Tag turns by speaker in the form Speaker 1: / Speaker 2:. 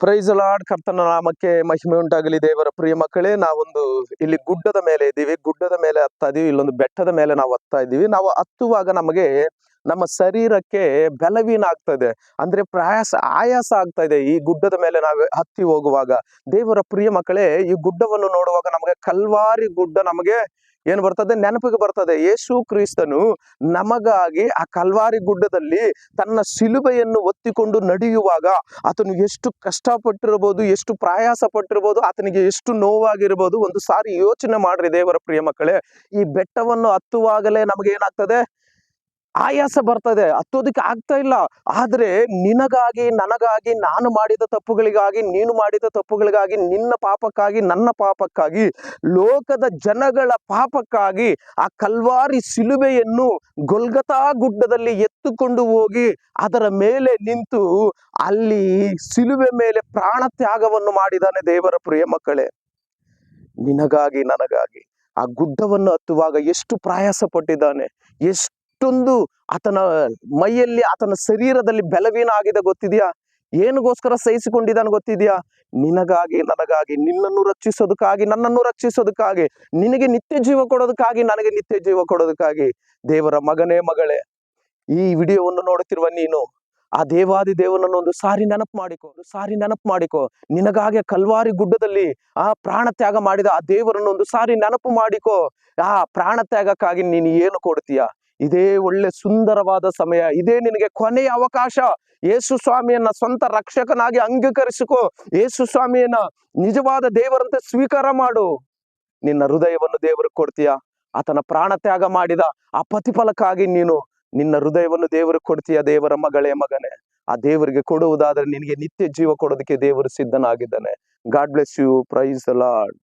Speaker 1: Price lord. ಕರ್ತನ ನಾಮಕ್ಕೆ ಮಹಿಮೆ ಉಂಟಾಗಲಿ. ದೇವರ ಪ್ರಿಯ ಮಕ್ಕಳೇ, ನಾವೊಂದು ಇಲ್ಲಿ ಗುಡ್ಡದ ಮೇಲೆ ಇದ್ದೀವಿ. ಗುಡ್ಡದ ಮೇಲೆ ಹತ್ತಾ ಇದೀವಿ. ಇಲ್ಲೊಂದು ಬೆಟ್ಟದ ಮೇಲೆ ನಾವು ಹತ್ತಾ ಇದ್ದೀವಿ. ನಾವು ಹತ್ತುವಾಗ ನಮಗೆ ನಮ್ಮ ಶರೀರಕ್ಕೆ ಬಲವೀನ ಆಗ್ತಾ ಇದೆ, ಅಂದ್ರೆ ಆಯಾಸ ಆಗ್ತಾ ಇದೆ. ಈ ಗುಡ್ಡದ ಮೇಲೆ ನಾವು ಹತ್ತಿ ಹೋಗುವಾಗ ದೇವರ ಪ್ರಿಯ ಮಕ್ಕಳೇ, ಈ ಗುಡ್ಡವನ್ನು ನೋಡುವಾಗ ನಮಗೆ ಕಲ್ವಾರಿ ಗುಡ್ಡ ನಮಗೆ ಏನು ಬರ್ತದೆ, ನೆನಪಿಗೆ ಬರ್ತದೆ. ಯೇಸು ಕ್ರಿಸ್ತನು ನಮಗಾಗಿ ಆ ಕಲ್ವಾರಿ ಗುಡ್ಡದಲ್ಲಿ ತನ್ನ ಶಿಲುಬೆಯನ್ನು ಒತ್ತಿಕೊಂಡು ನಡೆಯುವಾಗ ಆತನು ಎಷ್ಟು ಕಷ್ಟಪಟ್ಟಿರಬಹುದು, ಎಷ್ಟು ಪ್ರಯಾಸ ಪಟ್ಟಿರ್ಬೋದು, ಆತನಿಗೆ ಎಷ್ಟು ನೋವಾಗಿರ್ಬೋದು. ಒಂದು ಸಾರಿ ಯೋಚನೆ ಮಾಡ್ರಿ ದೇವರ ಪ್ರಿಯ ಮಕ್ಕಳೇ. ಈ ಬೆಟ್ಟವನ್ನು ಹತ್ತುವಾಗಲೇ ನಮಗೆ ಏನಾಗ್ತದೆ, ಆಯಾಸ ಬರ್ತದೆ, ಹತ್ತೋದಕ್ಕೆ ಆಗ್ತಾ ಇಲ್ಲ. ಆದ್ರೆ ನಿನಗಾಗಿ, ನನಗಾಗಿ, ನಾನು ಮಾಡಿದ ತಪ್ಪುಗಳಿಗಾಗಿ, ನೀನು ಮಾಡಿದ ತಪ್ಪುಗಳಿಗಾಗಿ, ನಿನ್ನ ಪಾಪಕ್ಕಾಗಿ, ನನ್ನ ಪಾಪಕ್ಕಾಗಿ, ಲೋಕದ ಜನಗಳ ಪಾಪಕ್ಕಾಗಿ ಆ ಕಲ್ವಾರಿ ಶಿಲುಬೆಯನ್ನು ಗೊಲ್ಗತಾ ಗುಡ್ಡದಲ್ಲಿ ಎತ್ತುಕೊಂಡು ಹೋಗಿ ಅದರ ಮೇಲೆ ನಿಂತು ಅಲ್ಲಿ ಶಿಲುಬೆ ಮೇಲೆ ಪ್ರಾಣ ತ್ಯಾಗವನ್ನು ಮಾಡಿದಾನೆ. ದೇವರ ಪ್ರಿಯ ಮಕ್ಕಳೇ, ನಿನಗಾಗಿ, ನನಗಾಗಿ ಆ ಗುಡ್ಡವನ್ನು ಹತ್ತುವಾಗ ಎಷ್ಟು ಪ್ರಯಾಸ ಪಟ್ಟಿದ್ದಾನೆ, ಎಷ್ಟೊಂದು ಆತನ ಮೈಯಲ್ಲಿ, ಆತನ ಶರೀರದಲ್ಲಿ ಬಲವೀನ ಆಗಿದೆ ಗೊತ್ತಿದೆಯಾ? ಏನಿಗೋಸ್ಕರ ಸಹಿಸಿಕೊಂಡಿದ್ದಾನೆ ಗೊತ್ತಿದೆಯಾ? ನಿನಗಾಗಿ, ನನಗಾಗಿ, ನಿನ್ನನ್ನು ರಕ್ಷಿಸೋದಕ್ಕಾಗಿ, ನನ್ನನ್ನು ರಕ್ಷಿಸೋದಕ್ಕಾಗಿ, ನಿನಗೆ ನಿತ್ಯ ಜೀವ ಕೊಡೋದಕ್ಕಾಗಿ, ನನಗೆ ನಿತ್ಯ ಜೀವ ಕೊಡೋದಕ್ಕಾಗಿ. ದೇವರ ಮಗನೇ, ಮಗಳೇ, ಈ ವಿಡಿಯೋವನ್ನು ನೋಡುತ್ತಿರುವ ನೀನು ಆ ದೇವಾದಿ ದೇವನನ್ನು ಒಂದು ಸಾರಿ ನೆನಪು ಮಾಡಿಕೊ. ನಿನಗಾಗಿ ಕಲ್ವಾರಿ ಗುಡ್ಡದಲ್ಲಿ ಆ ಪ್ರಾಣ ತ್ಯಾಗ ಮಾಡಿದ ಆ ದೇವರನ್ನು ಒಂದು ಸಾರಿ ನೆನಪು ಮಾಡಿಕೊ. ಆ ಪ್ರಾಣ ತ್ಯಾಗಕ್ಕಾಗಿ ನೀನು ಏನು ಕೊಡ್ತೀಯ? ಇದೇ ಒಳ್ಳೆ ಸುಂದರವಾದ ಸಮಯ, ಇದೇ ನಿನಗೆ ಕೊನೆಯ ಅವಕಾಶ. ಯೇಸು ಸ್ವಾಮಿಯನ್ನ ಸ್ವಂತ ರಕ್ಷಕನಾಗಿ ಅಂಗೀಕರಿಸಿಕೊ. ಯೇಸು ಸ್ವಾಮಿಯನ್ನ ನಿಜವಾದ ದೇವರಂತೆ ಸ್ವೀಕಾರ ಮಾಡು. ನಿನ್ನ ಹೃದಯವನ್ನು ದೇವರಿಗೆ ಕೊಡ್ತೀಯ? ಆತನ ಪ್ರಾಣ ತ್ಯಾಗ ಮಾಡಿದ ಆ ಪ್ರತಿಫಲಕ್ಕಾಗಿ ನೀನು ನಿನ್ನ ಹೃದಯವನ್ನು ದೇವರಿಗೆ ಕೊಡ್ತೀಯ? ದೇವರ ಮಗಳೇ, ಮಗನೇ, ಆ ದೇವರಿಗೆ ಕೊಡುವುದಾದ್ರೆ ನಿನಗೆ ನಿತ್ಯ ಜೀವ ಕೊಡೋದಕ್ಕೆ ದೇವರು ಸಿದ್ಧನಾಗಿದ್ದಾನೆ. God bless you. Praise the lord.